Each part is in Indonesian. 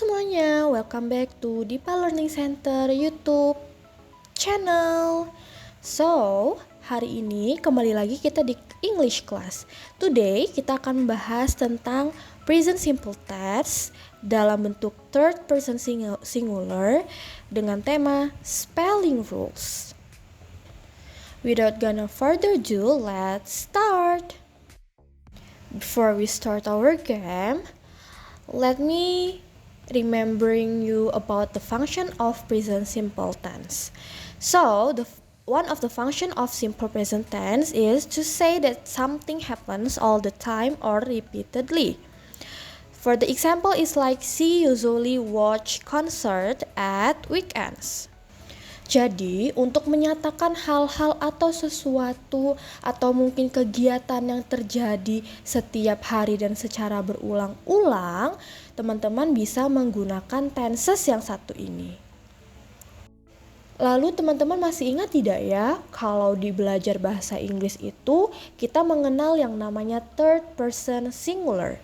semuanya, welcome back to Dipa Learning Center YouTube channel. So, hari ini kembali lagi kita di English class. Today kita akan membahas tentang present simple tense dalam bentuk third person singular dengan tema spelling rules. Without gonna further ado, let's start. Before we start our game, let me remembering you about the function of present simple tense. So, one of the function of simple present tense is to say that something happens all the time or repeatedly. For the example is like she usually watch concert at weekends. Jadi, untuk menyatakan hal-hal atau sesuatu atau mungkin kegiatan yang terjadi setiap hari dan secara berulang-ulang, teman-teman bisa menggunakan tenses yang satu ini. Lalu teman-teman masih ingat tidak ya, kalau di belajar bahasa Inggris itu kita mengenal yang namanya third person singular.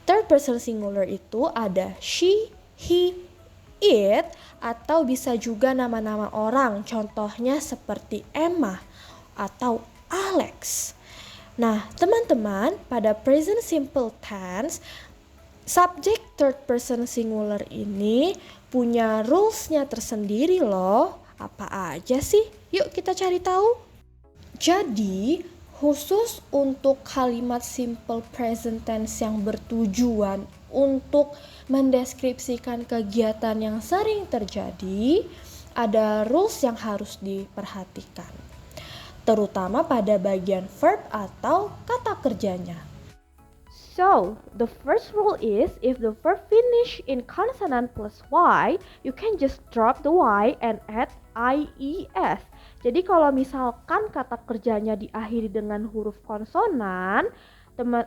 Third person singular itu ada she, he, it, atau bisa juga nama-nama orang, contohnya seperti Emma atau Alex. Nah, teman-teman, pada present simple tense, subjek third person singular ini punya rules-nya tersendiri loh. Apa aja sih? Yuk kita cari tahu. Jadi, khusus untuk kalimat simple present tense yang bertujuan untuk mendeskripsikan kegiatan yang sering terjadi, ada rules yang harus diperhatikan, terutama pada bagian verb atau kata kerjanya. So, the first rule is if the verb finish in consonant plus y, you can just drop the y and add ies. Jadi kalau misalkan kata kerjanya diakhiri dengan huruf konsonan,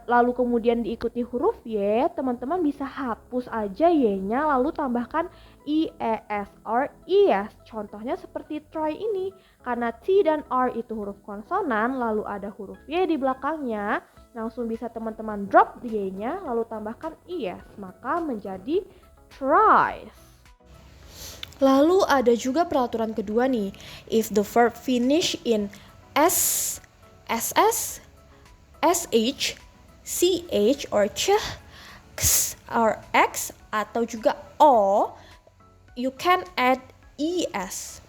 lalu kemudian diikuti huruf y, teman-teman bisa hapus aja y-nya lalu tambahkan ies or es. Contohnya seperti try ini, karena t dan r itu huruf konsonan lalu ada huruf y di belakangnya, langsung bisa teman-teman drop y-nya lalu tambahkan es, maka menjadi tries. Lalu ada juga peraturan kedua nih, if the verb finish in s, ss, sh, ch or ch, x or x atau juga o, you can add es.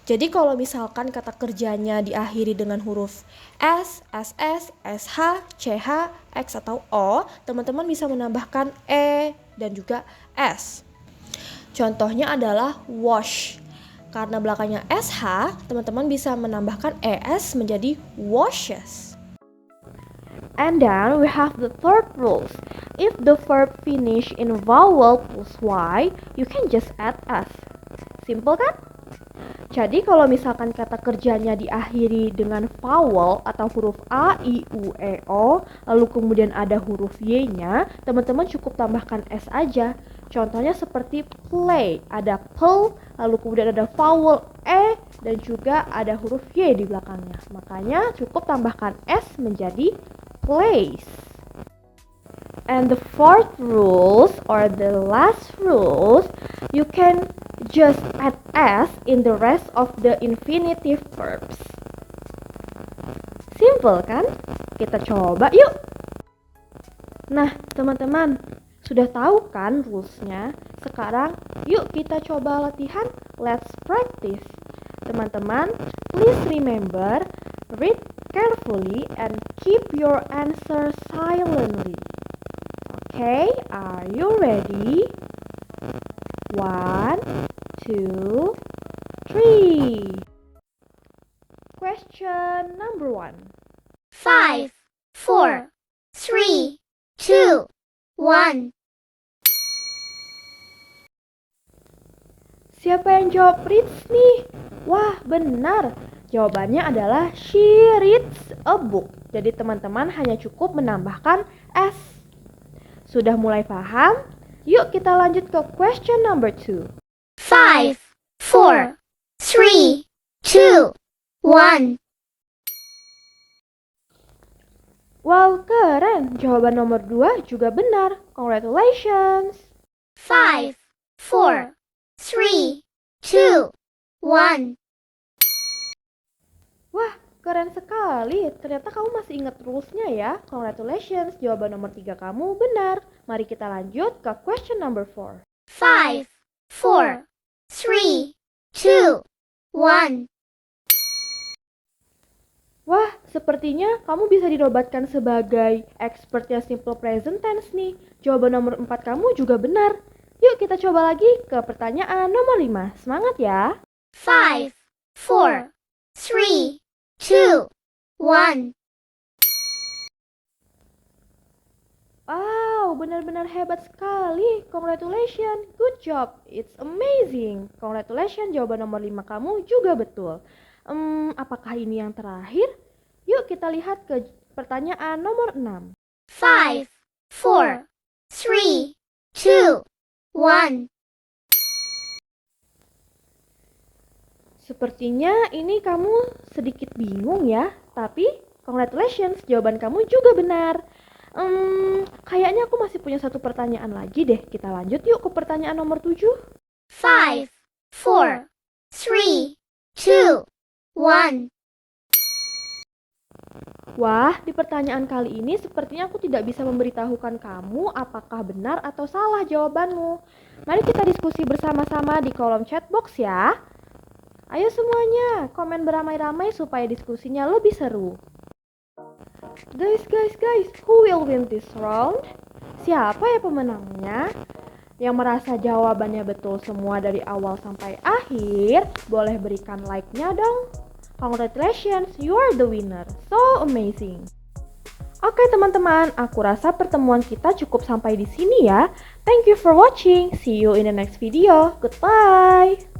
Jadi kalau misalkan kata kerjanya diakhiri dengan huruf s, ss, sh, ch, x atau o, teman-teman bisa menambahkan e dan juga s. Contohnya adalah wash. Karena belakangnya sh, teman-teman bisa menambahkan es menjadi washes. And then we have the third rules. If the verb finish in vowel plus y, you can just add s. Simple kan? Jadi kalau misalkan kata kerjanya diakhiri dengan vowel atau huruf a, i, u, e, o, lalu kemudian ada huruf y-nya, teman-teman cukup tambahkan s aja. Contohnya seperti play, ada pull, lalu kemudian ada vowel e dan juga ada huruf y di belakangnya. Makanya cukup tambahkan s menjadi plays. And the fourth rules or the last rules, you can just add s in the rest of the infinitive verbs. Simple kan? Kita coba yuk. Nah, teman-teman, sudah tahu kan rules-nya? Sekarang yuk kita coba latihan. Let's practice. Teman-teman, please remember, read carefully and keep your answer silently. Okay, are you ready? 1, 2, 3. Question number 1. 5, 4, 3, 2, 1. Siapa yang jawab reads nih? Wah, benar. Jawabannya adalah she reads a book. Jadi teman-teman hanya cukup menambahkan s. Sudah mulai paham? Yuk kita lanjut ke question number 2. 5, 4, 3, 2, 1. Wow, keren. Jawaban nomor 2 juga benar. Congratulations. 5, 4, 3, 2, 1. Wah, keren sekali. Ternyata kamu masih ingat rules-nya ya. Congratulations, jawaban nomor 3 kamu benar. Mari kita lanjut ke question number 4. 5, 4, 3, 2, 1. Wah, sepertinya kamu bisa dinobatkan sebagai expertnya simple present tense nih. Jawaban nomor 4 kamu juga benar. Yuk kita coba lagi ke pertanyaan nomor 5. Semangat ya. 5, 4, 3, 2, 1. Wow, benar-benar hebat sekali. Congratulations, good job. It's amazing. Congratulations, jawaban nomor 5 kamu juga betul. Apakah ini yang terakhir? Yuk kita lihat ke pertanyaan nomor 6. 5, 4, 3, 2, 1. Sepertinya ini kamu sedikit bingung ya, tapi congratulations, jawaban kamu juga benar. Kayaknya aku masih punya satu pertanyaan lagi deh. Kita lanjut yuk ke pertanyaan nomor 7. 5, 4, 3, 2, 1. Wah, di pertanyaan kali ini sepertinya aku tidak bisa memberitahukan kamu apakah benar atau salah jawabanmu. Mari kita diskusi bersama-sama di kolom chat box ya. Ayo semuanya, komen beramai-ramai supaya diskusinya lebih seru. Guys, who will win this round? Siapa ya pemenangnya? Yang merasa jawabannya betul semua dari awal sampai akhir, boleh berikan like-nya dong. Congratulations, you are the winner. So amazing. Oke teman-teman, aku rasa pertemuan kita cukup sampai di sini ya. Thank you for watching. See you in the next video. Goodbye.